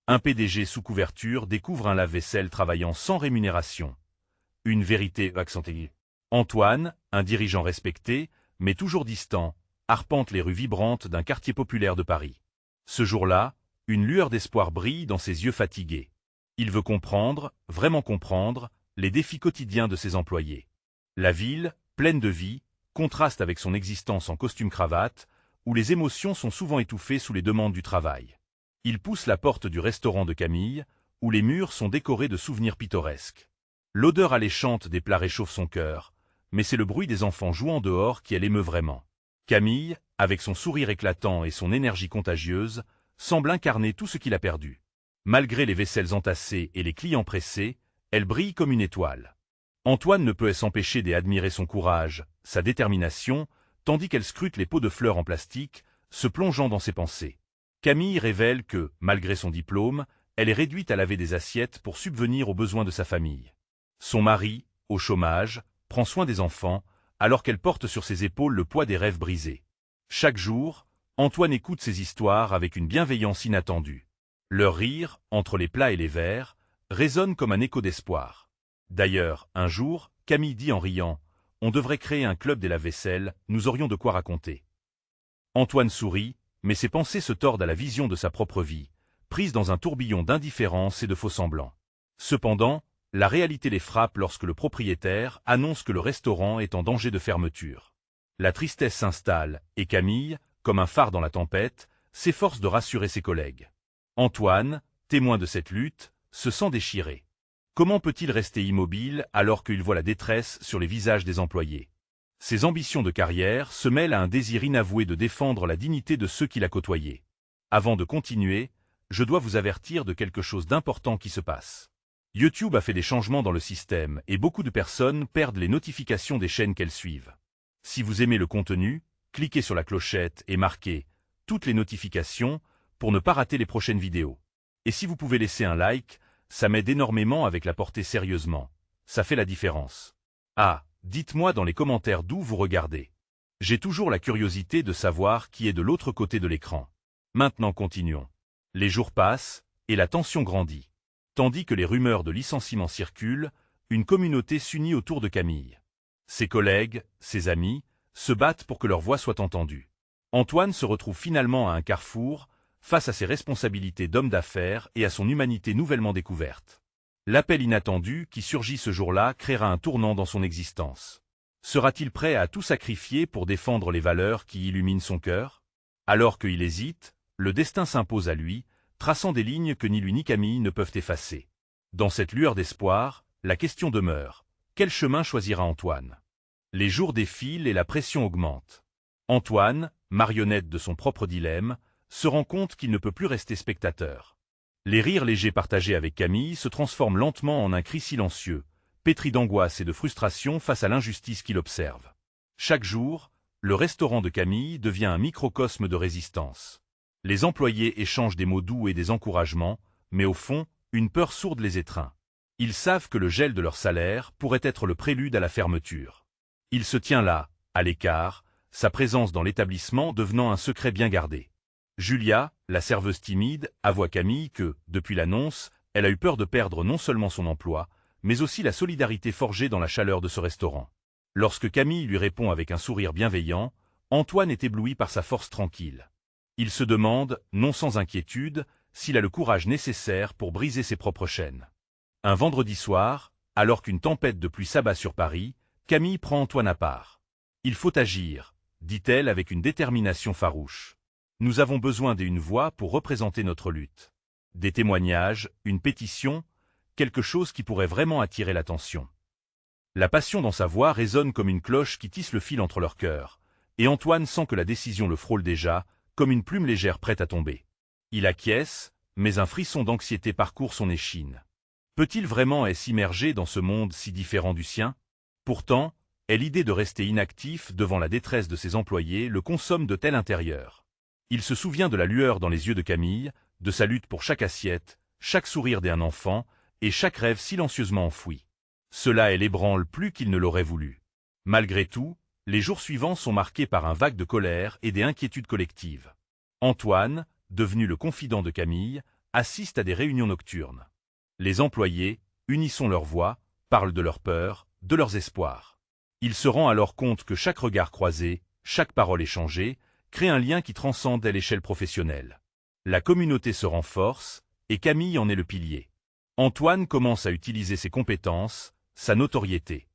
Un PDG sous couverture découvre un lave-vaisselle travaillant sans rémunération. Une vérité accentuée. Antoine, un dirigeant respecté, mais toujours distant, arpente les rues vibrantes d'un quartier populaire de Paris. Ce jour-là, une lueur d'espoir brille dans ses yeux fatigués. Il veut comprendre, vraiment comprendre, les défis quotidiens de ses employés. La ville, pleine de vie, contraste avec son existence en costume-cravate, où les émotions sont souvent étouffées sous les demandes du travail. Il pousse la porte du restaurant de Camille, où les murs sont décorés de souvenirs pittoresques. L'odeur alléchante des plats réchauffe son cœur, mais c'est le bruit des enfants jouant dehors qui l'émeut vraiment. Camille, avec son sourire éclatant et son énergie contagieuse, semble incarner tout ce qu'il a perdu. Malgré les vaisselles entassées et les clients pressés, elle brille comme une étoile. Antoine ne peut s'empêcher d'admirer son courage, sa détermination, tandis qu'elle scrute les pots de fleurs en plastique, se plongeant dans ses pensées. Camille révèle que, malgré son diplôme, elle est réduite à laver des assiettes pour subvenir aux besoins de sa famille. Son mari, au chômage, prend soin des enfants, alors qu'elle porte sur ses épaules le poids des rêves brisés. Chaque jour, Antoine écoute ces histoires avec une bienveillance inattendue. Leur rire, entre les plats et les verres, résonne comme un écho d'espoir. D'ailleurs, un jour, Camille dit en riant « On devrait créer un club des lave-vaisselle, nous aurions de quoi raconter. » Antoine sourit, mais ses pensées se tordent à la vision de sa propre vie, prise dans un tourbillon d'indifférence et de faux-semblants. Cependant, la réalité les frappe lorsque le propriétaire annonce que le restaurant est en danger de fermeture. La tristesse s'installe, et Camille, comme un phare dans la tempête, s'efforce de rassurer ses collègues. Antoine, témoin de cette lutte, se sent déchiré. Comment peut-il rester immobile alors qu'il voit la détresse sur les visages des employés? Ses ambitions de carrière se mêlent à un désir inavoué de défendre la dignité de ceux qu'il a côtoyés. Avant de continuer, je dois vous avertir de quelque chose d'important qui se passe. YouTube a fait des changements dans le système et beaucoup de personnes perdent les notifications des chaînes qu'elles suivent. Si vous aimez le contenu, cliquez sur la clochette et marquez « Toutes les notifications » pour ne pas rater les prochaines vidéos. Et si vous pouvez laisser un like, ça m'aide énormément avec la portée sérieusement. Ça fait la différence. Ah, dites-moi dans les commentaires d'où vous regardez. J'ai toujours la curiosité de savoir qui est de l'autre côté de l'écran. Maintenant continuons. Les jours passent, et la tension grandit. Tandis que les rumeurs de licenciement circulent, une communauté s'unit autour de Camille. Ses collègues, ses amis, se battent pour que leur voix soit entendue. Antoine se retrouve finalement à un carrefour, face à ses responsabilités d'homme d'affaires et à son humanité nouvellement découverte. L'appel inattendu qui surgit ce jour-là créera un tournant dans son existence. Sera-t-il prêt à tout sacrifier pour défendre les valeurs qui illuminent son cœur? Alors qu'il hésite, le destin s'impose à lui, traçant des lignes que ni lui ni Camille ne peuvent effacer. Dans cette lueur d'espoir, la question demeure. Quel chemin choisira Antoine? Les jours défilent et la pression augmente. Antoine, marionnette de son propre dilemme, se rend compte qu'il ne peut plus rester spectateur. Les rires légers partagés avec Camille se transforment lentement en un cri silencieux, pétri d'angoisse et de frustration face à l'injustice qu'il observe. Chaque jour, le restaurant de Camille devient un microcosme de résistance. Les employés échangent des mots doux et des encouragements, mais au fond, une peur sourde les étreint. Ils savent que le gel de leur salaire pourrait être le prélude à la fermeture. Il se tient là, à l'écart, sa présence dans l'établissement devenant un secret bien gardé. Julia, la serveuse timide, avoue à Camille que, depuis l'annonce, elle a eu peur de perdre non seulement son emploi, mais aussi la solidarité forgée dans la chaleur de ce restaurant. Lorsque Camille lui répond avec un sourire bienveillant, Antoine est ébloui par sa force tranquille. Il se demande, non sans inquiétude, s'il a le courage nécessaire pour briser ses propres chaînes. Un vendredi soir, alors qu'une tempête de pluie s'abat sur Paris, Camille prend Antoine à part. « Il faut agir », dit-elle avec une détermination farouche. Nous avons besoin d'une voix pour représenter notre lutte. Des témoignages, une pétition, quelque chose qui pourrait vraiment attirer l'attention. La passion dans sa voix résonne comme une cloche qui tisse le fil entre leurs cœurs, et Antoine sent que la décision le frôle déjà, comme une plume légère prête à tomber. Il acquiesce, mais un frisson d'anxiété parcourt son échine. Peut-il vraiment s'immerger dans ce monde si différent du sien? Pourtant, l'idée de rester inactif devant la détresse de ses employés le consomme de tel intérieur. Il se souvient de la lueur dans les yeux de Camille, de sa lutte pour chaque assiette, chaque sourire d'un enfant, et chaque rêve silencieusement enfoui. Cela l'ébranle plus qu'il ne l'aurait voulu. Malgré tout, les jours suivants sont marqués par un vague de colère et des inquiétudes collectives. Antoine, devenu le confident de Camille, assistent à des réunions nocturnes. Les employés, unissant leurs voix, parlent de leurs peurs, de leurs espoirs. Il se rend alors compte que chaque regard croisé, chaque parole échangée, crée un lien qui transcende à l'échelle professionnelle. La communauté se renforce, et Camille en est le pilier. Antoine commence à utiliser ses compétences, sa notoriété.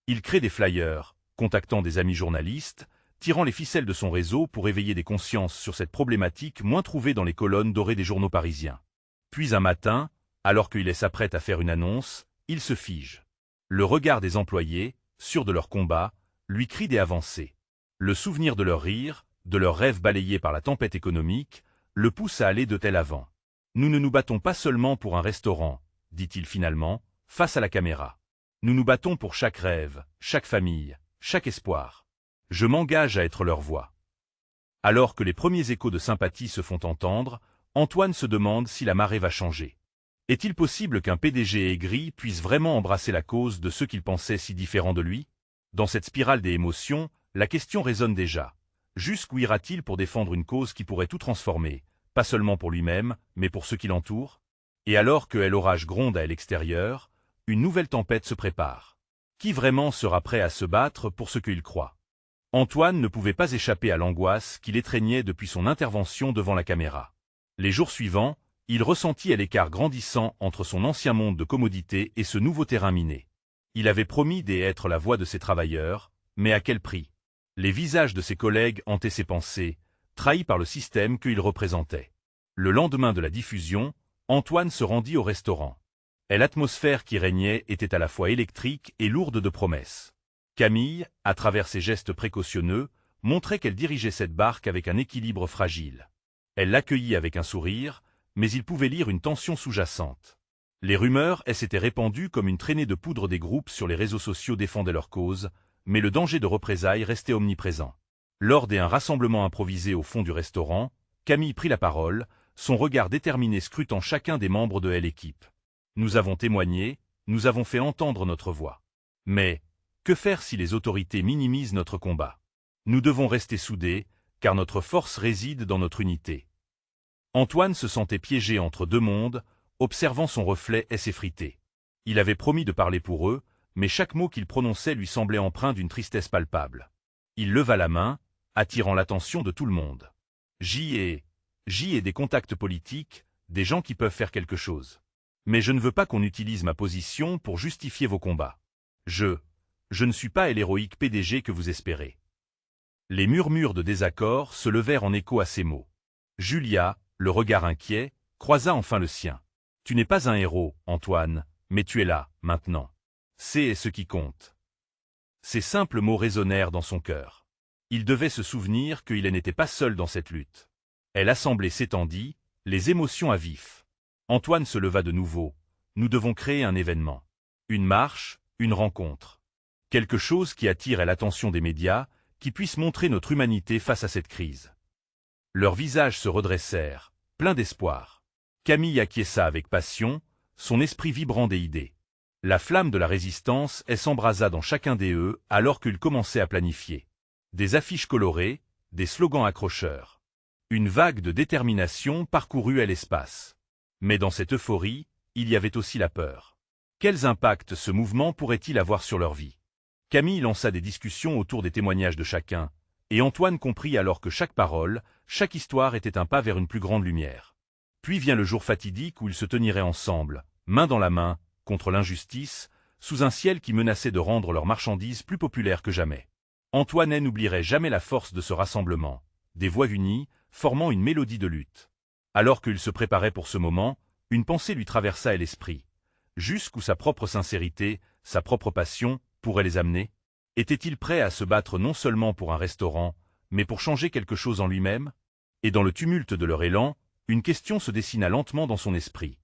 Il crée des flyers, contactant des amis journalistes, tirant les ficelles de son réseau pour éveiller des consciences sur cette problématique moins trouvée dans les colonnes dorées des journaux parisiens. Puis un matin, alors qu'il s'apprête à faire une annonce, il se fige. Le regard des employés, sûrs de leur combat, lui crie des avancées. Le souvenir de leurs rires, de leurs rêves balayés par la tempête économique, le pousse à aller de tel avant. Nous ne nous battons pas seulement pour un restaurant, dit-il finalement, face à la caméra. Nous nous battons pour chaque rêve, chaque famille, chaque espoir. Je m'engage à être leur voix. Alors que les premiers échos de sympathie se font entendre, Antoine se demande si la marée va changer. Est-il possible qu'un PDG aigri puisse vraiment embrasser la cause de ceux qu'il pensait si différents de lui? Dans cette spirale des émotions, la question résonne déjà. Jusqu'où ira-t-il pour défendre une cause qui pourrait tout transformer, pas seulement pour lui-même, mais pour ceux qui l'entourent? Et alors que l'orage gronde à l'extérieur, une nouvelle tempête se prépare. Qui vraiment sera prêt à se battre pour ce qu'il croit? Antoine ne pouvait pas échapper à l'angoisse qui l'étreignait depuis son intervention devant la caméra. Les jours suivants, il ressentit l'écart grandissant entre son ancien monde de commodité et ce nouveau terrain miné. Il avait promis d'être la voix de ses travailleurs, mais à quel prix? Les visages de ses collègues hantaient ses pensées, trahis par le système qu'il représentait. Le lendemain de la diffusion, Antoine se rendit au restaurant. L'atmosphère qui régnait était à la fois électrique et lourde de promesses. Camille, à travers ses gestes précautionneux, montrait qu'elle dirigeait cette barque avec un équilibre fragile. Elle l'accueillit avec un sourire, mais il pouvait lire une tension sous-jacente. Les rumeurs s'étaient répandues comme une traînée de poudre des groupes sur les réseaux sociaux défendaient leur cause, mais le danger de représailles restait omniprésent. Lors d'un rassemblement improvisé au fond du restaurant, Camille prit la parole, son regard déterminé scrutant chacun des membres de l'équipe. Nous avons témoigné, nous avons fait entendre notre voix. Mais, que faire si les autorités minimisent notre combat? Nous devons rester soudés, car notre force réside dans notre unité. Antoine se sentait piégé entre deux mondes, observant son reflet s'effriter. Il avait promis de parler pour eux, mais chaque mot qu'il prononçait lui semblait empreint d'une tristesse palpable. Il leva la main, attirant l'attention de tout le monde. J'y ai des contacts politiques, des gens qui peuvent faire quelque chose. Mais je ne veux pas qu'on utilise ma position pour justifier vos combats. Je ne suis pas l'héroïque PDG que vous espérez. Les murmures de désaccord se levèrent en écho à ces mots. Julia, le regard inquiet, croisa enfin le sien. Tu n'es pas un héros, Antoine, mais tu es là, maintenant. C'est ce qui compte. Ces simples mots résonnèrent dans son cœur. Il devait se souvenir qu'il n'était pas seul dans cette lutte. L'assemblée s'étendit, les émotions à vif. Antoine se leva de nouveau. Nous devons créer un événement. Une marche, une rencontre. Quelque chose qui attire l'attention des médias, qui puisse montrer notre humanité face à cette crise. Leurs visages se redressèrent, pleins d'espoir. Camille acquiesça avec passion, son esprit vibrant des idées. La flamme de la résistance s'embrasa dans chacun d'eux alors qu'il commençait à planifier. Des affiches colorées, des slogans accrocheurs. Une vague de détermination parcourut l'espace. Mais dans cette euphorie, il y avait aussi la peur. Quels impacts ce mouvement pourrait-il avoir sur leur vie? Camille lança des discussions autour des témoignages de chacun, et Antoine comprit alors que chaque parole, chaque histoire était un pas vers une plus grande lumière. Puis vient le jour fatidique où ils se teniraient ensemble, main dans la main, contre l'injustice, sous un ciel qui menaçait de rendre leurs marchandises plus populaires que jamais. Antoine n'oublierait jamais la force de ce rassemblement, des voix unies, formant une mélodie de lutte. Alors qu'il se préparait pour ce moment, une pensée lui traversa l'esprit. Jusqu'où sa propre sincérité, sa propre passion, pourraient les amener? Était-il prêt à se battre non seulement pour un restaurant, mais pour changer quelque chose en lui-même? Et dans le tumulte de leur élan, une question se dessina lentement dans son esprit.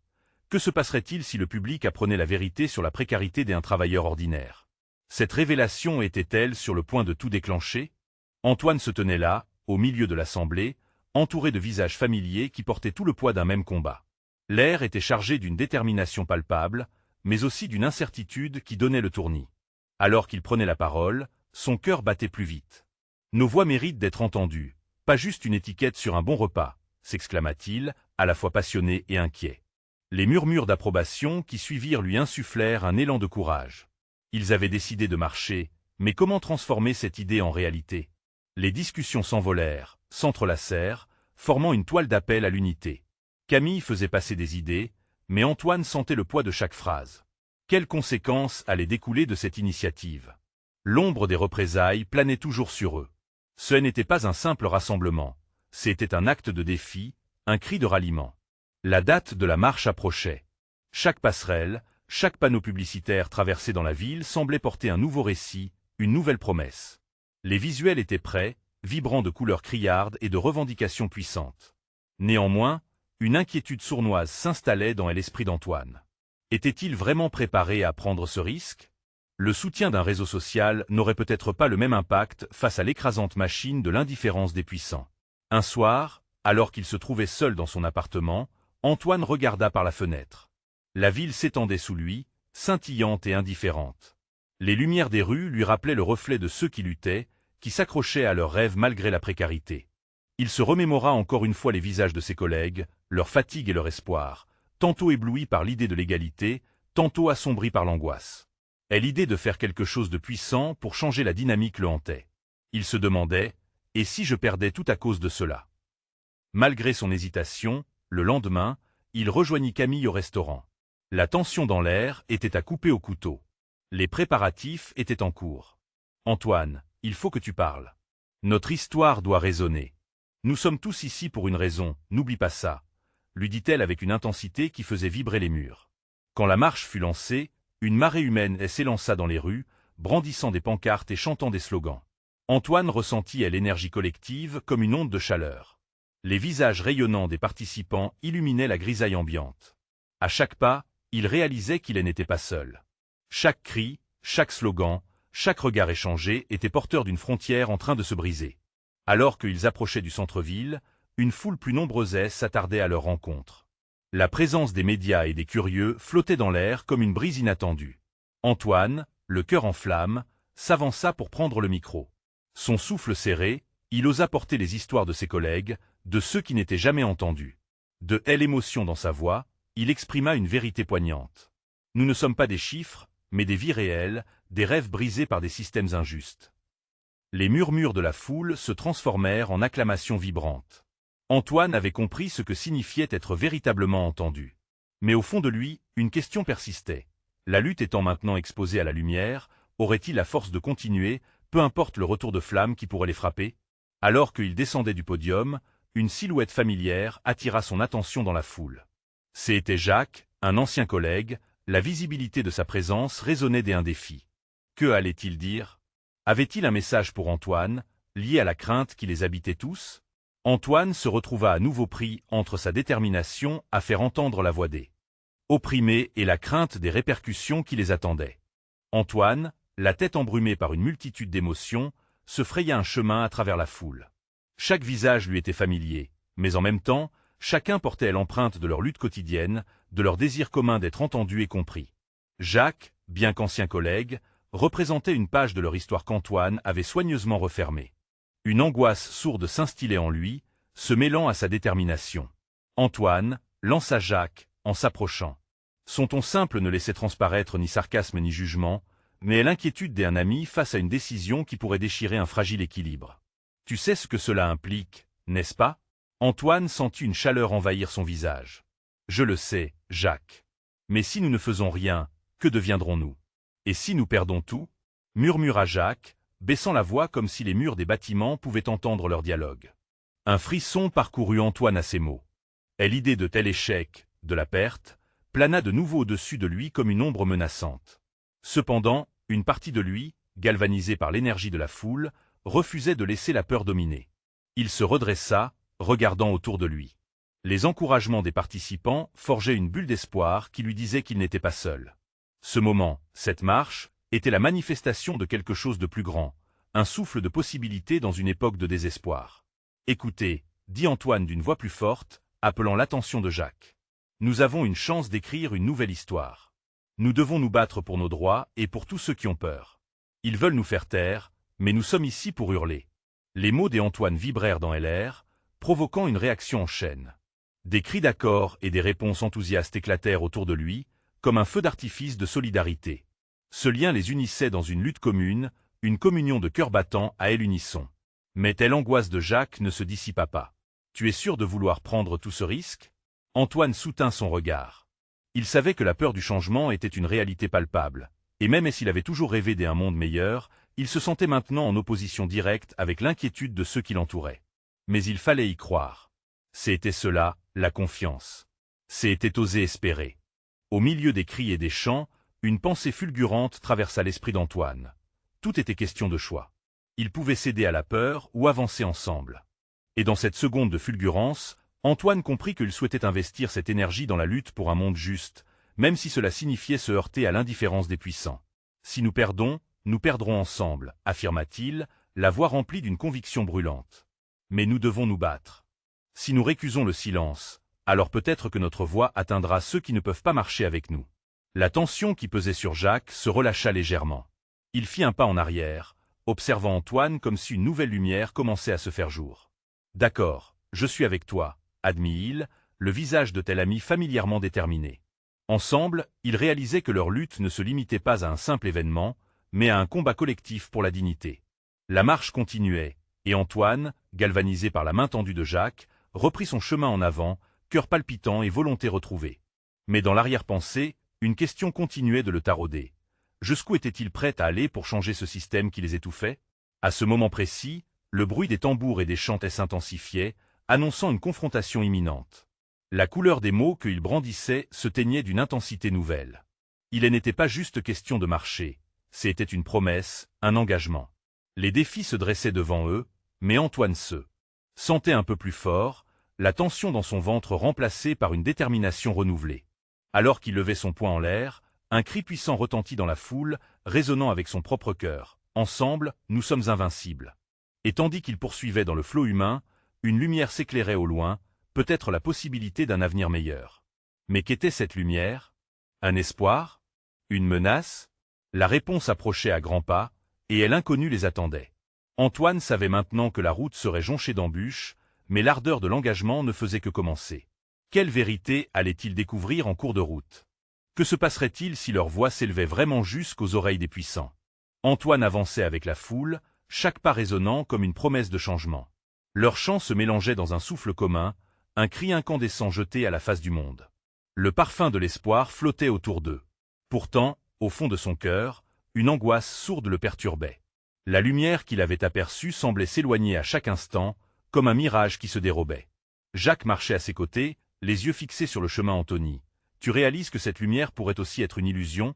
Que se passerait-il si le public apprenait la vérité sur la précarité d'un travailleur ordinaire? Cette révélation était-elle sur le point de tout déclencher? Antoine se tenait là, au milieu de l'assemblée, entouré de visages familiers qui portaient tout le poids d'un même combat. L'air était chargé d'une détermination palpable, mais aussi d'une incertitude qui donnait le tournis. Alors qu'il prenait la parole, son cœur battait plus vite. « Nos voix méritent d'être entendues, pas juste une étiquette sur un bon repas », s'exclama-t-il, à la fois passionné et inquiet. Les murmures d'approbation qui suivirent lui insufflèrent un élan de courage. Ils avaient décidé de marcher, mais comment transformer cette idée en réalité? Les discussions s'envolèrent, s'entrelacèrent, formant une toile d'appel à l'unité. Camille faisait passer des idées, mais Antoine sentait le poids de chaque phrase. Quelles conséquences allaient découler de cette initiative? L'ombre des représailles planait toujours sur eux. Ce n'était pas un simple rassemblement, c'était un acte de défi, un cri de ralliement. La date de la marche approchait. Chaque passerelle, chaque panneau publicitaire traversé dans la ville semblait porter un nouveau récit, une nouvelle promesse. Les visuels étaient prêts, vibrants de couleurs criardes et de revendications puissantes. Néanmoins, une inquiétude sournoise s'installait dans l'esprit d'Antoine. Était-il vraiment préparé à prendre ce risque? Le soutien d'un réseau social n'aurait peut-être pas le même impact face à l'écrasante machine de l'indifférence des puissants. Un soir, alors qu'il se trouvait seul dans son appartement, Antoine regarda par la fenêtre. La ville s'étendait sous lui, scintillante et indifférente. Les lumières des rues lui rappelaient le reflet de ceux qui luttaient, qui s'accrochaient à leurs rêves malgré la précarité. Il se remémora encore une fois les visages de ses collègues, leur fatigue et leur espoir, tantôt éblouis par l'idée de l'égalité, tantôt assombris par l'angoisse. Et l'idée de faire quelque chose de puissant pour changer la dynamique le hantait. Il se demandait, et si je perdais tout à cause de cela? Malgré son hésitation, le lendemain, il rejoignit Camille au restaurant. La tension dans l'air était à couper au couteau. Les préparatifs étaient en cours. « Antoine, il faut que tu parles. Notre histoire doit résonner. Nous sommes tous ici pour une raison, n'oublie pas ça, » lui dit-elle avec une intensité qui faisait vibrer les murs. Quand la marche fut lancée, une marée humaine s'élança dans les rues, brandissant des pancartes et chantant des slogans. Antoine ressentit l'énergie collective comme une onde de chaleur. Les visages rayonnants des participants illuminaient la grisaille ambiante. À chaque pas, il réalisait qu'il n'était pas seul. Chaque cri, chaque slogan, chaque regard échangé était porteur d'une frontière en train de se briser. Alors qu'ils approchaient du centre-ville, une foule plus nombreuse s'attardait à leur rencontre. La présence des médias et des curieux flottait dans l'air comme une brise inattendue. Antoine, le cœur en flammes, s'avança pour prendre le micro. Son souffle serré, il osa porter les histoires de ses collègues, de ceux qui n'étaient jamais entendus. De l'émotion dans sa voix, il exprima une vérité poignante. Nous ne sommes pas des chiffres, mais des vies réelles, des rêves brisés par des systèmes injustes. Les murmures de la foule se transformèrent en acclamations vibrantes. Antoine avait compris ce que signifiait être véritablement entendu. Mais au fond de lui, une question persistait. La lutte étant maintenant exposée à la lumière, aurait-il la force de continuer, peu importe le retour de flamme qui pourrait les frapper? Alors qu'il descendait du podium, une silhouette familière attira son attention dans la foule. C'était Jacques, un ancien collègue, la visibilité de sa présence résonnait d'un défi. Que allait-il dire? Avait-il un message pour Antoine, lié à la crainte qui les habitait tous? Antoine se retrouva à nouveau pris entre sa détermination à faire entendre la voix des opprimés et la crainte des répercussions qui les attendaient. Antoine, la tête embrumée par une multitude d'émotions, se fraya un chemin à travers la foule. Chaque visage lui était familier, mais en même temps, chacun portait l'empreinte de leur lutte quotidienne, de leur désir commun d'être entendu et compris. Jacques, bien qu'ancien collègue, représentait une page de leur histoire qu'Antoine avait soigneusement refermée. Une angoisse sourde s'instillait en lui, se mêlant à sa détermination. Antoine lança Jacques, en s'approchant. Son ton simple ne laissait transparaître ni sarcasme ni jugement, mais l'inquiétude d'un ami face à une décision qui pourrait déchirer un fragile équilibre. « Tu sais ce que cela implique, n'est-ce pas ?» Antoine sentit une chaleur envahir son visage. « Je le sais, Jacques. Mais si nous ne faisons rien, que deviendrons-nous? Et si nous perdons tout ?» murmura Jacques, baissant la voix comme si les murs des bâtiments pouvaient entendre leur dialogue. Un frisson parcourut Antoine à ces mots. Et l'idée de tel échec, de la perte, plana de nouveau au-dessus de lui comme une ombre menaçante. Cependant, une partie de lui, galvanisée par l'énergie de la foule, refusait de laisser la peur dominer. Il se redressa, regardant autour de lui. Les encouragements des participants forgeaient une bulle d'espoir qui lui disait qu'il n'était pas seul. Ce moment, cette marche, était la manifestation de quelque chose de plus grand, un souffle de possibilité dans une époque de désespoir. « Écoutez, » dit Antoine d'une voix plus forte, appelant l'attention de Jacques. « Nous avons une chance d'écrire une nouvelle histoire. Nous devons nous battre pour nos droits et pour tous ceux qui ont peur. Ils veulent nous faire taire, mais nous sommes ici pour hurler. » Les mots d'Antoine vibrèrent dans l'air, provoquant une réaction en chaîne. Des cris d'accord et des réponses enthousiastes éclatèrent autour de lui, comme un feu d'artifice de solidarité. Ce lien les unissait dans une lutte commune, une communion de cœurs battants à l'unisson. Mais telle angoisse de Jacques ne se dissipa pas. « Tu es sûr de vouloir prendre tout ce risque ?» Antoine soutint son regard. Il savait que la peur du changement était une réalité palpable, et même s'il avait toujours rêvé d'un monde meilleur, il se sentait maintenant en opposition directe avec l'inquiétude de ceux qui l'entouraient. Mais il fallait y croire. C'était cela, la confiance. C'était oser espérer. Au milieu des cris et des chants, une pensée fulgurante traversa l'esprit d'Antoine. Tout était question de choix. Ils pouvaient céder à la peur ou avancer ensemble. Et dans cette seconde de fulgurance, Antoine comprit qu'il souhaitait investir cette énergie dans la lutte pour un monde juste, même si cela signifiait se heurter à l'indifférence des puissants. « Si nous perdons, nous perdrons ensemble », affirma-t-il, la voix remplie d'une conviction brûlante. « Mais nous devons nous battre. Si nous récusons le silence, alors peut-être que notre voix atteindra ceux qui ne peuvent pas marcher avec nous. » La tension qui pesait sur Jacques se relâcha légèrement. Il fit un pas en arrière, observant Antoine comme si une nouvelle lumière commençait à se faire jour. « D'accord, je suis avec toi », admit-il, le visage de tel ami familièrement déterminé. Ensemble, ils réalisaient que leur lutte ne se limitait pas à un simple événement, mais à un combat collectif pour la dignité. La marche continuait, et Antoine, galvanisé par la main tendue de Jacques, reprit son chemin en avant, cœur palpitant et volonté retrouvée. Mais dans l'arrière-pensée, une question continuait de le tarauder. Jusqu'où était-il prêt à aller pour changer ce système qui les étouffait? À ce moment précis, le bruit des tambours et des chants s'intensifiait, annonçant une confrontation imminente. La couleur des mots qu'il brandissait se teignait d'une intensité nouvelle. Il n'était pas juste question de marcher, c'était une promesse, un engagement. Les défis se dressaient devant eux, mais Antoine se sentait un peu plus fort, la tension dans son ventre remplacée par une détermination renouvelée. Alors qu'il levait son poing en l'air, un cri puissant retentit dans la foule, résonnant avec son propre cœur. « Ensemble, nous sommes invincibles !» Et tandis qu'il poursuivait dans le flot humain, une lumière s'éclairait au loin, peut-être la possibilité d'un avenir meilleur. Mais qu'était cette lumière? Un espoir? Une menace? La réponse approchait à grands pas, et l'inconnu les attendait. Antoine savait maintenant que la route serait jonchée d'embûches, mais l'ardeur de l'engagement ne faisait que commencer. Quelle vérité allait-il découvrir en cours de route? Que se passerait-il si leur voix s'élevait vraiment jusqu'aux oreilles des puissants? Antoine avançait avec la foule, chaque pas résonnant comme une promesse de changement. Leurs chants se mélangeaient dans un souffle commun, un cri incandescent jeté à la face du monde. Le parfum de l'espoir flottait autour d'eux. Pourtant, au fond de son cœur, une angoisse sourde le perturbait. La lumière qu'il avait aperçue semblait s'éloigner à chaque instant, comme un mirage qui se dérobait. Jacques marchait à ses côtés, les yeux fixés sur le chemin Antony. « Tu réalises que cette lumière pourrait aussi être une illusion ?»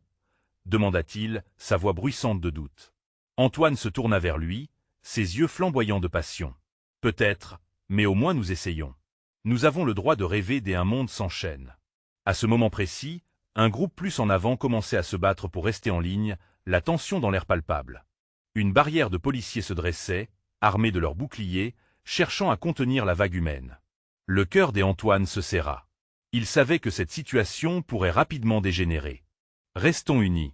demanda-t-il, sa voix bruissante de doute. Antoine se tourna vers lui, ses yeux flamboyants de passion. « Peut-être, mais au moins nous essayons. Nous avons le droit de rêver d'un monde sans chaîne. » À ce moment précis, un groupe plus en avant commençait à se battre pour rester en ligne, la tension dans l'air palpable. Une barrière de policiers se dressait, armés de leurs boucliers, cherchant à contenir la vague humaine. Le cœur d'Antoine se serra. Il savait que cette situation pourrait rapidement dégénérer. « Restons unis.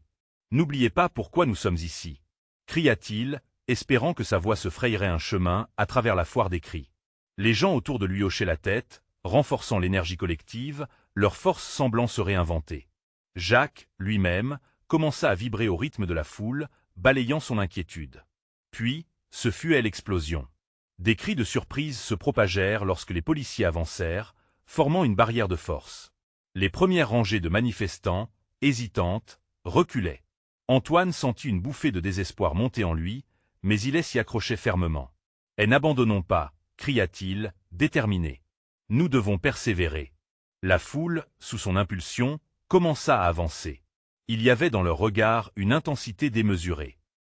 N'oubliez pas pourquoi nous sommes ici !» cria-t-il, espérant que sa voix se frayerait un chemin à travers la foire des cris. Les gens autour de lui hochaient la tête, renforçant l'énergie collective, leur force semblant se réinventer. Jacques, lui-même, commença à vibrer au rythme de la foule, balayant son inquiétude. Puis, ce fut l'explosion. Des cris de surprise se propagèrent lorsque les policiers avancèrent, formant une barrière de force. Les premières rangées de manifestants, hésitantes, reculaient. Antoine sentit une bouffée de désespoir monter en lui, mais il s'y accrochait fermement. « N'abandonnons pas !» cria-t-il, déterminé. « Nous devons persévérer. » La foule, sous son impulsion, commença à avancer. Il y avait dans leur regard une intensité démesurée.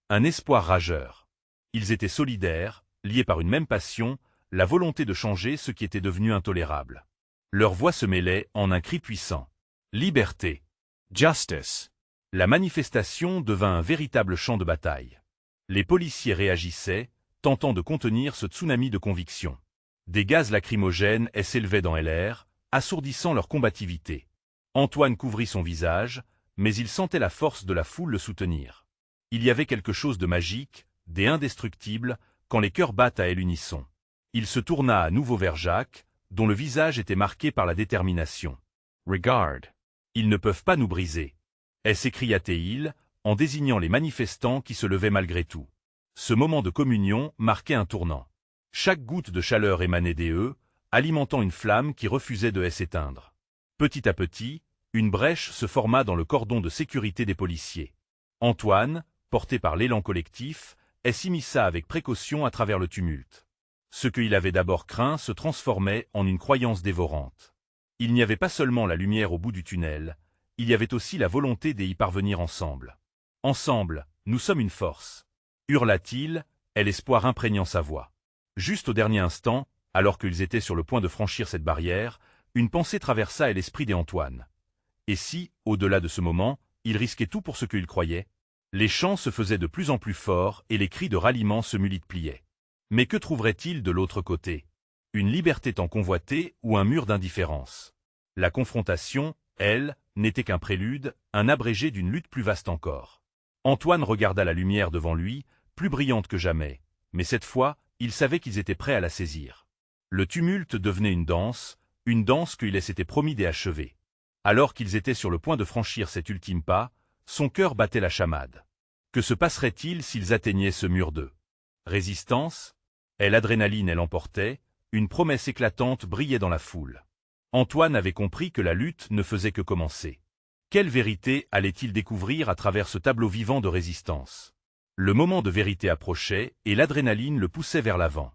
Un espoir rageur. Ils étaient solidaires, liés par une même passion, la volonté de changer ce qui était devenu intolérable. Leurs voix se mêlaient en un cri puissant. Liberté. Justice. La manifestation devint un véritable champ de bataille. Les policiers réagissaient, tentant de contenir ce tsunami de conviction. Des gaz lacrymogènes s'élevaient dans l'air, assourdissant leur combativité. Antoine couvrit son visage, mais il sentait la force de la foule le soutenir. Il y avait quelque chose de magique, d'indestructible, quand les cœurs battent à l'unisson. Il se tourna à nouveau vers Jacques, dont le visage était marqué par la détermination. « Regarde. Ils ne peuvent pas nous briser !» s'écria-t-il, en désignant les manifestants qui se levaient malgré tout. Ce moment de communion marquait un tournant. Chaque goutte de chaleur émanait des eux, alimentant une flamme qui refusait de s'éteindre. Petit à petit, une brèche se forma dans le cordon de sécurité des policiers. Antoine, porté par l'élan collectif, s'immisça avec précaution à travers le tumulte. Ce qu'il avait d'abord craint se transformait en une croyance dévorante. Il n'y avait pas seulement la lumière au bout du tunnel, il y avait aussi la volonté d'y parvenir ensemble. « Ensemble, nous sommes une force !» hurla-t-il, l'espoir imprégnant sa voix. Juste au dernier instant, alors qu'ils étaient sur le point de franchir cette barrière, une pensée traversa l'esprit d'Antoine. Et si, au-delà de ce moment, il risquait tout pour ce qu'il croyait? Les chants se faisaient de plus en plus forts et les cris de ralliement se multipliaient. Mais que trouverait-il de l'autre côté? Une liberté tant convoitée ou un mur d'indifférence? La confrontation, elle, n'était qu'un prélude, un abrégé d'une lutte plus vaste encore. Antoine regarda la lumière devant lui, plus brillante que jamais, mais cette fois, il savait qu'ils étaient prêts à la saisir. Le tumulte devenait une danse qu'il s'était promis d'achever. Alors qu'ils étaient sur le point de franchir cet ultime pas, son cœur battait la chamade. Que se passerait-il s'ils atteignaient ce mur de résistance? L'adrénaline l'emportait, une promesse éclatante brillait dans la foule. Antoine avait compris que la lutte ne faisait que commencer. Quelle vérité allait-il découvrir à travers ce tableau vivant de résistance? Le moment de vérité approchait et l'adrénaline le poussait vers l'avant.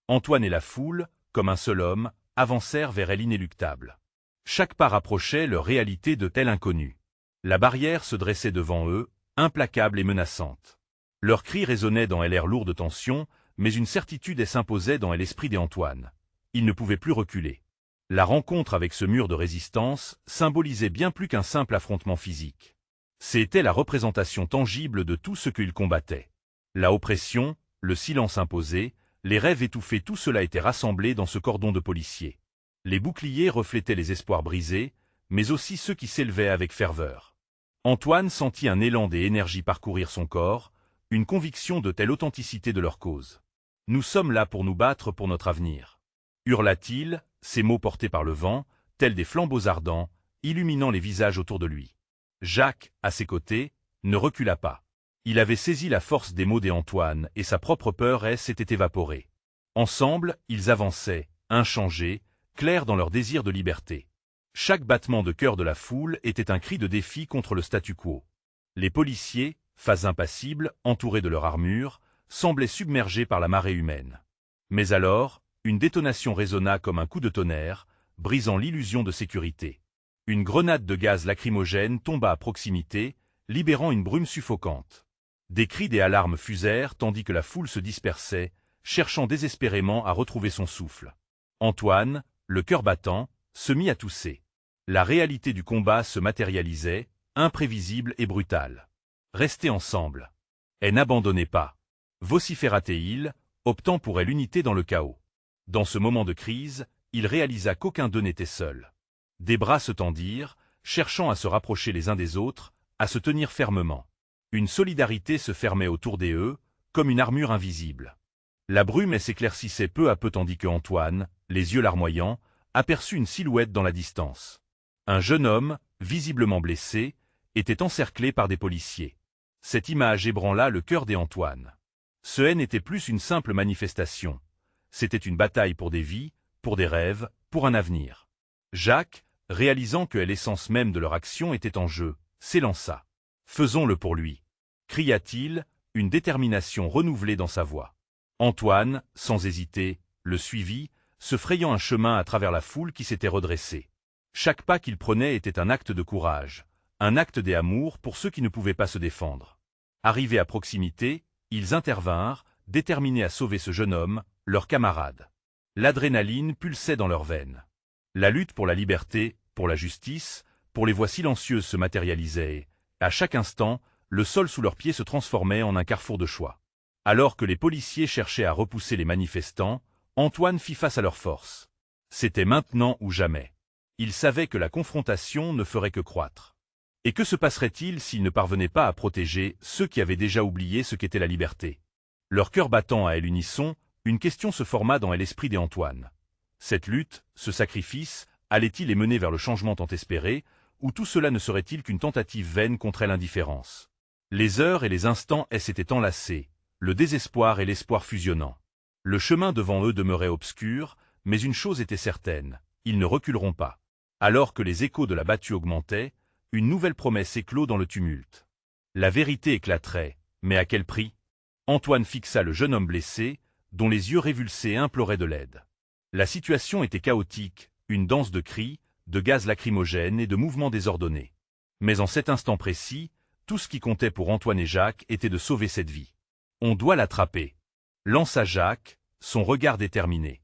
Antoine et la foule, comme un seul homme, avancèrent vers l'inéluctable. Chaque pas rapprochait leur réalité de tel inconnu. La barrière se dressait devant eux, implacable et menaçante. Leurs cris résonnaient dans l'air lourd de tension, mais une certitude s'imposait dans l'esprit d'Antoine. Il ne pouvait plus reculer. La rencontre avec ce mur de résistance symbolisait bien plus qu'un simple affrontement physique. C'était la représentation tangible de tout ce qu'il combattait. La oppression, le silence imposé, les rêves étouffés, tout cela était rassemblé dans ce cordon de policiers. Les boucliers reflétaient les espoirs brisés, mais aussi ceux qui s'élevaient avec ferveur. Antoine sentit un élan des énergies parcourir son corps, une conviction de telle authenticité de leur cause. « Nous sommes là pour nous battre pour notre avenir », hurla-t-il, ses mots portés par le vent, tels des flambeaux ardents, illuminant les visages autour de lui. Jacques, à ses côtés, ne recula pas. Il avait saisi la force des mots d'Antoine et sa propre peur s'était évaporée. Ensemble, ils avançaient, inchangés, clairs dans leur désir de liberté. Chaque battement de cœur de la foule était un cri de défi contre le statu quo. Les policiers, face impassibles, entourés de leur armure, semblaient submergés par la marée humaine. Mais alors, une détonation résonna comme un coup de tonnerre, brisant l'illusion de sécurité. Une grenade de gaz lacrymogène tomba à proximité, libérant une brume suffocante. Des cris et alarmes fusèrent tandis que la foule se dispersait, cherchant désespérément à retrouver son souffle. Antoine, le cœur battant, se mit à tousser. La réalité du combat se matérialisait, imprévisible et brutale. Restez ensemble. N'abandonnez pas. Vociféra-t-il, optant pour l'unité dans le chaos. Dans ce moment de crise, il réalisa qu'aucun d'eux n'était seul. Des bras se tendirent, cherchant à se rapprocher les uns des autres, à se tenir fermement. Une solidarité se fermait autour d'eux, comme une armure invisible. La brume s'éclaircissait peu à peu tandis que Antoine, les yeux larmoyants, aperçut une silhouette dans la distance. Un jeune homme, visiblement blessé, était encerclé par des policiers. Cette image ébranla le cœur d'Antoine. Ce n'était plus une simple manifestation. C'était une bataille pour des vies, pour des rêves, pour un avenir. Jacques, réalisant que l'essence même de leur action était en jeu, s'élança. « Faisons-le pour lui !» cria-t-il, une détermination renouvelée dans sa voix. Antoine, sans hésiter, le suivit, se frayant un chemin à travers la foule qui s'était redressée. Chaque pas qu'il prenait était un acte de courage, un acte d'amour pour ceux qui ne pouvaient pas se défendre. Arrivés à proximité, ils intervinrent, déterminés à sauver ce jeune homme, leur camarade. L'adrénaline pulsait dans leurs veines. La lutte pour la liberté, pour la justice, pour les voix silencieuses se matérialisait et, à chaque instant, le sol sous leurs pieds se transformait en un carrefour de choix. Alors que les policiers cherchaient à repousser les manifestants, Antoine fit face à leur force. C'était maintenant ou jamais. Il savait que la confrontation ne ferait que croître. Et que se passerait-il s'ils ne parvenaient pas à protéger ceux qui avaient déjà oublié ce qu'était la liberté? Leur cœur battant à l'unisson, une question se forma dans l'esprit d'Antoine. Cette lutte, ce sacrifice, allait-il les mener vers le changement tant espéré, ou tout cela ne serait-il qu'une tentative vaine contre l'indifférence? Les heures et les instants s'étaient enlacés, le désespoir et l'espoir fusionnant. Le chemin devant eux demeurait obscur, mais une chose était certaine, ils ne reculeront pas. Alors que les échos de la battue augmentaient, une nouvelle promesse éclot dans le tumulte. La vérité éclaterait, mais à quel prix? Antoine fixa le jeune homme blessé, dont les yeux révulsés imploraient de l'aide. La situation était chaotique, une danse de cris, de gaz lacrymogènes et de mouvements désordonnés. Mais en cet instant précis, tout ce qui comptait pour Antoine et Jacques était de sauver cette vie. On doit l'attraper, lança Jacques, son regard déterminé.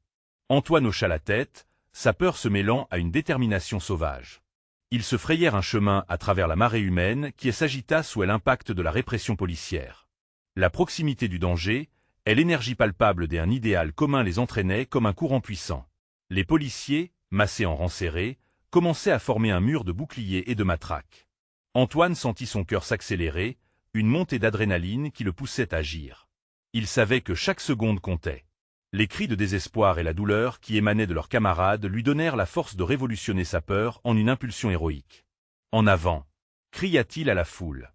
Antoine hocha la tête, sa peur se mêlant à une détermination sauvage. Ils se frayèrent un chemin à travers la marée humaine qui s'agita sous l'impact de la répression policière. La proximité du danger, et l'énergie palpable d'un idéal commun les entraînaient comme un courant puissant. Les policiers, massés en rang serré, commençaient à former un mur de boucliers et de matraques. Antoine sentit son cœur s'accélérer, une montée d'adrénaline qui le poussait à agir. Il savait que chaque seconde comptait. Les cris de désespoir et la douleur qui émanaient de leurs camarades lui donnèrent la force de révolutionner sa peur en une impulsion héroïque. « En avant !» cria-t-il à la foule.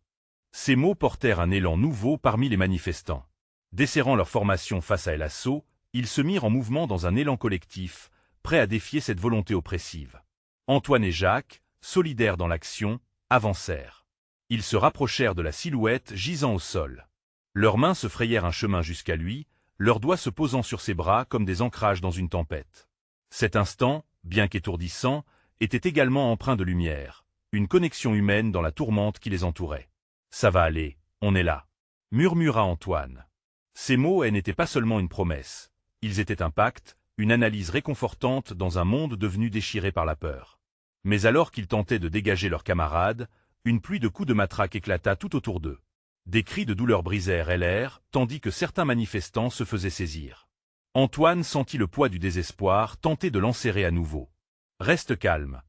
Ces mots portèrent un élan nouveau parmi les manifestants. Desserrant leur formation face à l'assaut, ils se mirent en mouvement dans un élan collectif, prêts à défier cette volonté oppressive. Antoine et Jacques, solidaires dans l'action, avancèrent. Ils se rapprochèrent de la silhouette gisant au sol. Leurs mains se frayèrent un chemin jusqu'à lui, leurs doigts se posant sur ses bras comme des ancrages dans une tempête. Cet instant, bien qu'étourdissant, était également empreint de lumière, une connexion humaine dans la tourmente qui les entourait. « Ça va aller, on est là », murmura Antoine. Ces mots n'étaient pas seulement une promesse, ils étaient un pacte, une analyse réconfortante dans un monde devenu déchiré par la peur. Mais alors qu'ils tentaient de dégager leurs camarades, une pluie de coups de matraque éclata tout autour d'eux. Des cris de douleur brisèrent l'air, tandis que certains manifestants se faisaient saisir. Antoine sentit le poids du désespoir tenter de l'enserrer à nouveau. « Reste calme »,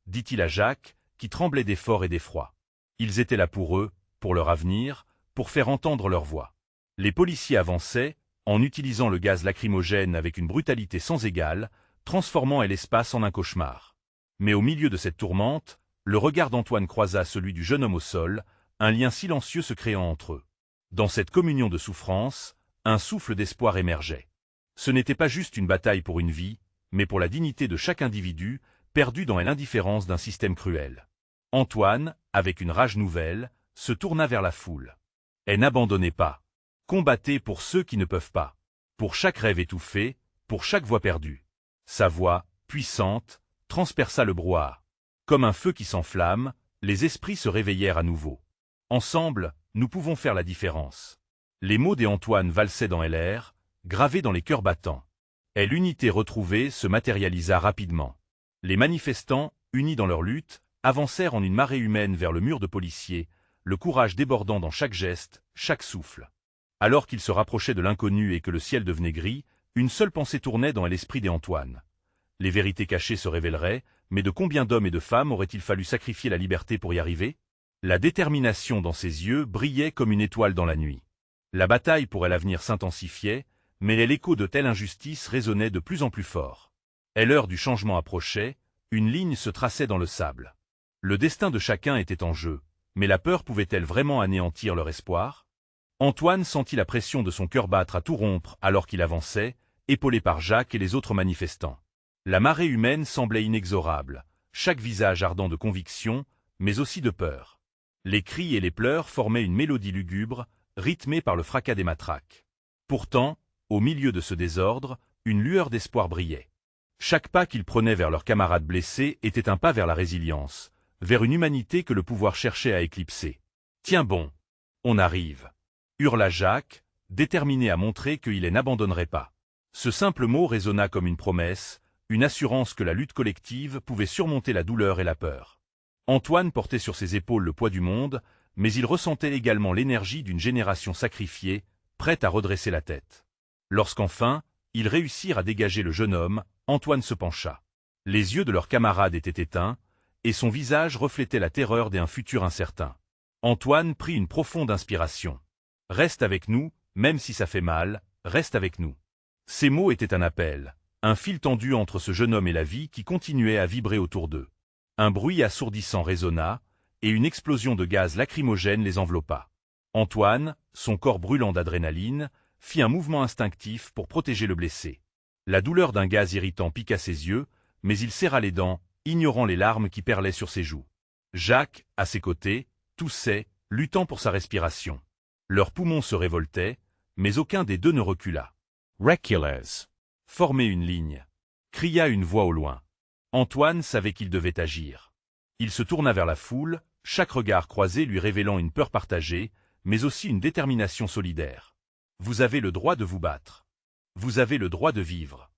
dit-il à Jacques, qui tremblait d'effort et d'effroi. Ils étaient là pour eux, pour leur avenir, pour faire entendre leur voix. Les policiers avançaient, en utilisant le gaz lacrymogène avec une brutalité sans égale, transformant l'espace en un cauchemar. Mais au milieu de cette tourmente, le regard d'Antoine croisa celui du jeune homme au sol, un lien silencieux se créant entre eux. Dans cette communion de souffrance, un souffle d'espoir émergeait. Ce n'était pas juste une bataille pour une vie, mais pour la dignité de chaque individu, perdu dans l'indifférence d'un système cruel. Antoine, avec une rage nouvelle, se tourna vers la foule. Et n'abandonnez pas. Combattez pour ceux qui ne peuvent pas. Pour chaque rêve étouffé, pour chaque voix perdue. Sa voix, puissante, transperça le brouhaha. Comme un feu qui s'enflamme, les esprits se réveillèrent à nouveau. Ensemble, nous pouvons faire la différence. Les mots d'Antoine valsaient dans l'air, gravés dans les cœurs battants. Et l'unité retrouvée se matérialisa rapidement. Les manifestants, unis dans leur lutte, avancèrent en une marée humaine vers le mur de policiers, le courage débordant dans chaque geste, chaque souffle. Alors qu'ils se rapprochaient de l'inconnu et que le ciel devenait gris, une seule pensée tournait dans l'esprit d'Antoine. Les vérités cachées se révéleraient, mais de combien d'hommes et de femmes aurait-il fallu sacrifier la liberté pour y arriver? La détermination dans ses yeux brillait comme une étoile dans la nuit. La bataille pour l'avenir s'intensifiait, mais l'écho de telle injustice résonnait de plus en plus fort. Et l'heure du changement approchait, une ligne se traçait dans le sable. Le destin de chacun était en jeu, mais la peur pouvait-elle vraiment anéantir leur espoir? Antoine sentit la pression de son cœur battre à tout rompre alors qu'il avançait, épaulé par Jacques et les autres manifestants. La marée humaine semblait inexorable, chaque visage ardent de conviction, mais aussi de peur. Les cris et les pleurs formaient une mélodie lugubre, rythmée par le fracas des matraques. Pourtant, au milieu de ce désordre, une lueur d'espoir brillait. Chaque pas qu'ils prenaient vers leurs camarades blessés était un pas vers la résilience, vers une humanité que le pouvoir cherchait à éclipser. « Tiens bon, on arrive !» hurla Jacques, déterminé à montrer qu'il n'abandonnerait pas. Ce simple mot résonna comme une promesse, une assurance que la lutte collective pouvait surmonter la douleur et la peur. Antoine portait sur ses épaules le poids du monde, mais il ressentait également l'énergie d'une génération sacrifiée, prête à redresser la tête. Lorsqu'enfin, ils réussirent à dégager le jeune homme, Antoine se pencha. Les yeux de leur camarade étaient éteints, et son visage reflétait la terreur d'un futur incertain. Antoine prit une profonde inspiration. « Reste avec nous, même si ça fait mal, reste avec nous. » Ces mots étaient un appel, Un fil tendu entre ce jeune homme et la vie qui continuait à vibrer autour d'eux. Un bruit assourdissant résonna, et une explosion de gaz lacrymogène les enveloppa. Antoine, son corps brûlant d'adrénaline, fit un mouvement instinctif pour protéger le blessé. La douleur d'un gaz irritant piqua ses yeux, mais il serra les dents, ignorant les larmes qui perlaient sur ses joues. Jacques, à ses côtés, toussait, luttant pour sa respiration. Leurs poumons se révoltaient, mais aucun des deux ne recula. « Reculez !» Formez une ligne, cria une voix au loin. Antoine savait qu'il devait agir. Il se tourna vers la foule, chaque regard croisé lui révélant une peur partagée, mais aussi une détermination solidaire. Vous avez le droit de vous battre. Vous avez le droit de vivre.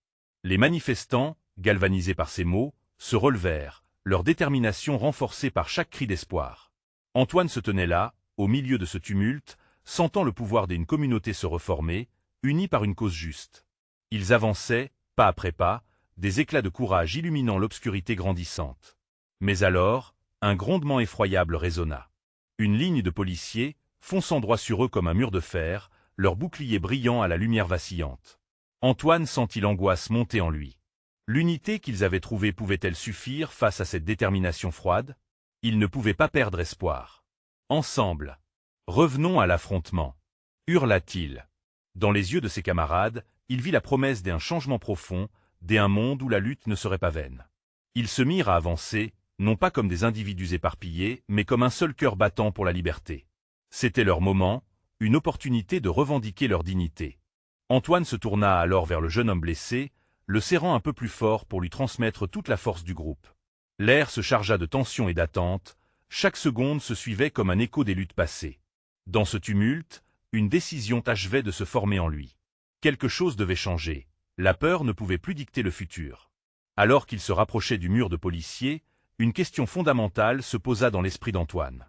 Les manifestants, galvanisés par ces mots, se relevèrent, leur détermination renforcée par chaque cri d'espoir. Antoine se tenait là, au milieu de ce tumulte, sentant le pouvoir d'une communauté se reformer, unie par une cause juste. Ils avançaient, pas après pas, des éclats de courage illuminant l'obscurité grandissante. Mais alors, un grondement effroyable résonna. Une ligne de policiers, fonçant droit sur eux comme un mur de fer, leurs boucliers brillant à la lumière vacillante. Antoine sentit l'angoisse monter en lui. L'unité qu'ils avaient trouvée pouvait-elle suffire face à cette détermination froide? Ils ne pouvaient pas perdre espoir. Ensemble. Revenons à l'affrontement. Hurla-t-il. Dans les yeux de ses camarades, il vit la promesse d'un changement profond, d'un monde où la lutte ne serait pas vaine. Ils se mirent à avancer, non pas comme des individus éparpillés, mais comme un seul cœur battant pour la liberté. C'était leur moment, une opportunité de revendiquer leur dignité. Antoine se tourna alors vers le jeune homme blessé, le serrant un peu plus fort pour lui transmettre toute la force du groupe. L'air se chargea de tension et d'attente, chaque seconde se suivait comme un écho des luttes passées. Dans ce tumulte, une décision achevait de se former en lui. Quelque chose devait changer, la peur ne pouvait plus dicter le futur. Alors qu'il se rapprochait du mur de policiers, une question fondamentale se posa dans l'esprit d'Antoine.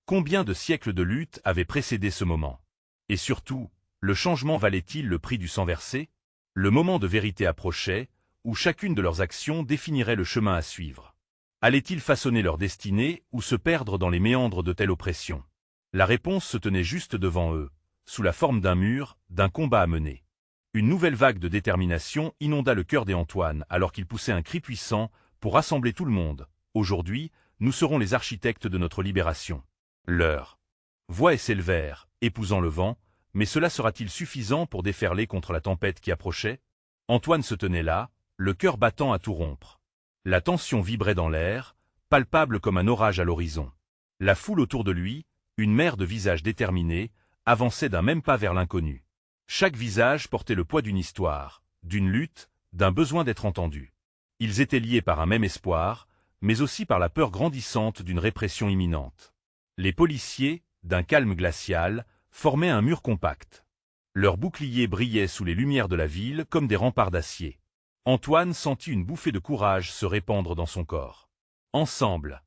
Combien de siècles de lutte avaient précédé ce moment? Et surtout, le changement valait-il le prix du sang versé? Le moment de vérité approchait, où chacune de leurs actions définirait le chemin à suivre. Allaient-ils façonner leur destinée ou se perdre dans les méandres de telle oppression? La réponse se tenait juste devant eux, sous la forme d'un mur, d'un combat à mener. Une nouvelle vague de détermination inonda le cœur d'Antoine alors qu'il poussait un cri puissant pour rassembler tout le monde. Aujourd'hui, nous serons les architectes de notre libération. Leurs voix s'élevèrent, épousant le vent, mais cela sera-t-il suffisant pour déferler contre la tempête qui approchait? Antoine se tenait là, le cœur battant à tout rompre. La tension vibrait dans l'air, palpable comme un orage à l'horizon. La foule autour de lui, une mer de visages déterminés, avançait d'un même pas vers l'inconnu. Chaque visage portait le poids d'une histoire, d'une lutte, d'un besoin d'être entendu. Ils étaient liés par un même espoir, mais aussi par la peur grandissante d'une répression imminente. Les policiers, d'un calme glacial, formaient un mur compact. Leurs boucliers brillaient sous les lumières de la ville comme des remparts d'acier. Antoine sentit une bouffée de courage se répandre dans son corps. « Ensemble !»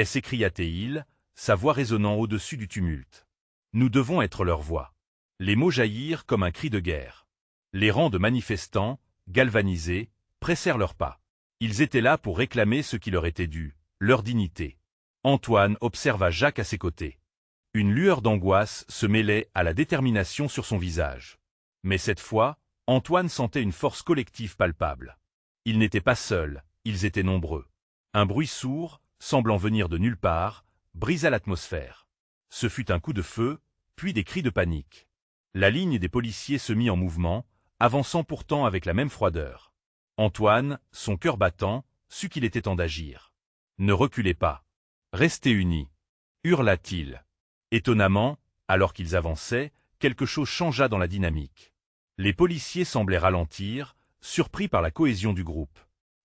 s'écria-t-il, sa voix résonnant au-dessus du tumulte. « Nous devons être leur voix. » Les mots jaillirent comme un cri de guerre. Les rangs de manifestants, galvanisés, pressèrent leurs pas. Ils étaient là pour réclamer ce qui leur était dû, leur dignité. Antoine observa Jacques à ses côtés. Une lueur d'angoisse se mêlait à la détermination sur son visage. Mais cette fois, Antoine sentait une force collective palpable. Ils n'étaient pas seuls, ils étaient nombreux. Un bruit sourd, semblant venir de nulle part, brisa l'atmosphère. Ce fut un coup de feu, puis des cris de panique. La ligne des policiers se mit en mouvement, avançant pourtant avec la même froideur. Antoine, son cœur battant, sut qu'il était temps d'agir. « Ne reculez pas. Restez unis !» hurla-t-il. Étonnamment, alors qu'ils avançaient, quelque chose changea dans la dynamique. Les policiers semblaient ralentir, surpris par la cohésion du groupe.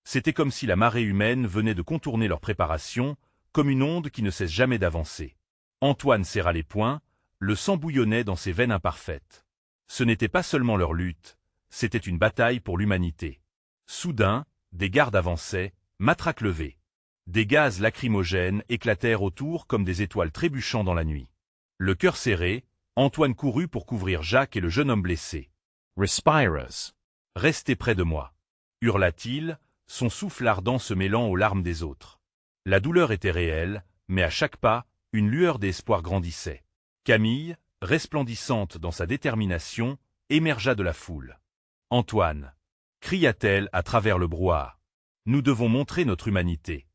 C'était comme si la marée humaine venait de contourner leur préparation, comme une onde qui ne cesse jamais d'avancer. Antoine serra les poings, le sang bouillonnait dans ses veines imparfaites. Ce n'était pas seulement leur lutte, c'était une bataille pour l'humanité. Soudain, des gardes avançaient, matraques levées. Des gaz lacrymogènes éclatèrent autour comme des étoiles trébuchant dans la nuit. Le cœur serré, Antoine courut pour couvrir Jacques et le jeune homme blessé. « Respiras ! Restez près de moi !» hurla-t-il, son souffle ardent se mêlant aux larmes des autres. La douleur était réelle, mais à chaque pas, une lueur d'espoir grandissait. Camille, resplendissante dans sa détermination, émergea de la foule. « Antoine ! cria-t-elle à travers le brouhaha. Nous devons montrer notre humanité.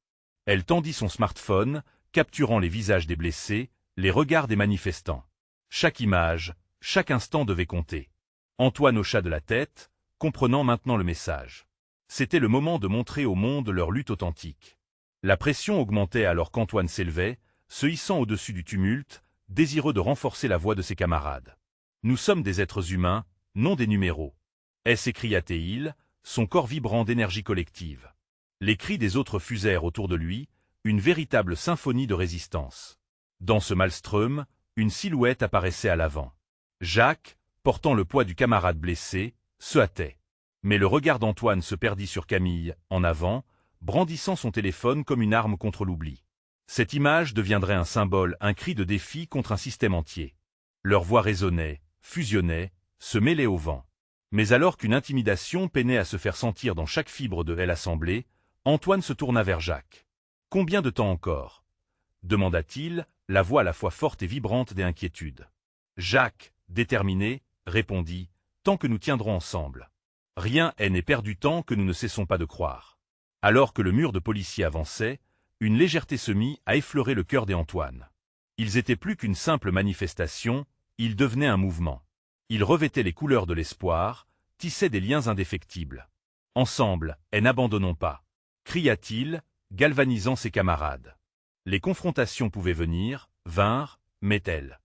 Elle tendit son smartphone, capturant les visages des blessés, les regards des manifestants. Chaque image, chaque instant devait compter. Antoine hocha de la tête, comprenant maintenant le message. C'était le moment de montrer au monde leur lutte authentique. La pression augmentait alors qu'Antoine s'élevait, se hissant au-dessus du tumulte, désireux de renforcer la voix de ses camarades. « Nous sommes des êtres humains, non des numéros !» s'écria-t-il, son corps vibrant d'énergie collective. Les cris des autres fusèrent autour de lui, une véritable symphonie de résistance. Dans ce maelstrom, une silhouette apparaissait à l'avant. Jacques, portant le poids du camarade blessé, se hâtait. Mais le regard d'Antoine se perdit sur Camille, en avant, brandissant son téléphone comme une arme contre l'oubli. Cette image deviendrait un symbole, un cri de défi contre un système entier. Leurs voix résonnaient, fusionnaient, se mêlaient au vent. Mais alors qu'une intimidation peinait à se faire sentir dans chaque fibre de l'assemblée, Antoine se tourna vers Jacques. « Combien de temps encore » demanda-t-il, la voix à la fois forte et vibrante d'inquiétude. Jacques, déterminé, répondit « Tant que nous tiendrons ensemble. Rien n'est perdu tant que nous ne cessons pas de croire. » Alors que le mur de policiers avançait, une légèreté se mit à effleurer le cœur des Antoine. Ils étaient plus qu'une simple manifestation, ils devenaient un mouvement. Ils revêtaient les couleurs de l'espoir, tissaient des liens indéfectibles. « Ensemble, et n'abandonnons pas !» cria-t-il, galvanisant ses camarades. Les confrontations pouvaient venir, vinrent, mais telle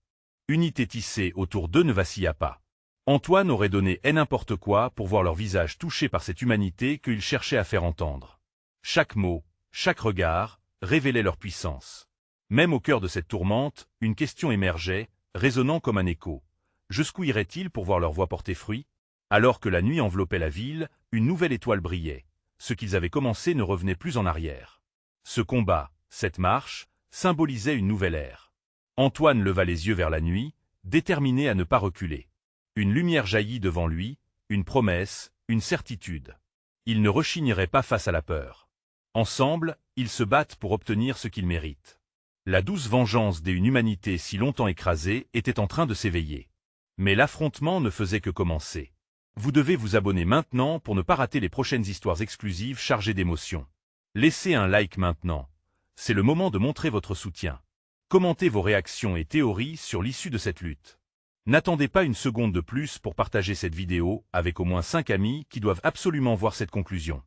unité tissée autour d'eux ne vacilla pas. Antoine aurait donné n'importe quoi pour voir leur visage touchés par cette humanité qu'ils cherchaient à faire entendre. Chaque mot, chaque regard, révélait leur puissance. Même au cœur de cette tourmente, une question émergeait, résonnant comme un écho. Jusqu'où iraient-ils pour voir leur voix porter fruit? Alors que la nuit enveloppait la ville, une nouvelle étoile brillait. Ce qu'ils avaient commencé ne revenait plus en arrière. Ce combat, cette marche, symbolisait une nouvelle ère. Antoine leva les yeux vers la nuit, déterminé à ne pas reculer. Une lumière jaillit devant lui, une promesse, une certitude. Il ne rechignerait pas face à la peur. Ensemble, ils se battent pour obtenir ce qu'ils méritent. La douce vengeance d'une humanité si longtemps écrasée était en train de s'éveiller. Mais l'affrontement ne faisait que commencer. Vous devez vous abonner maintenant pour ne pas rater les prochaines histoires exclusives chargées d'émotions. Laissez un like maintenant. C'est le moment de montrer votre soutien. Commentez vos réactions et théories sur l'issue de cette lutte. N'attendez pas une seconde de plus pour partager cette vidéo avec au moins 5 amis qui doivent absolument voir cette conclusion.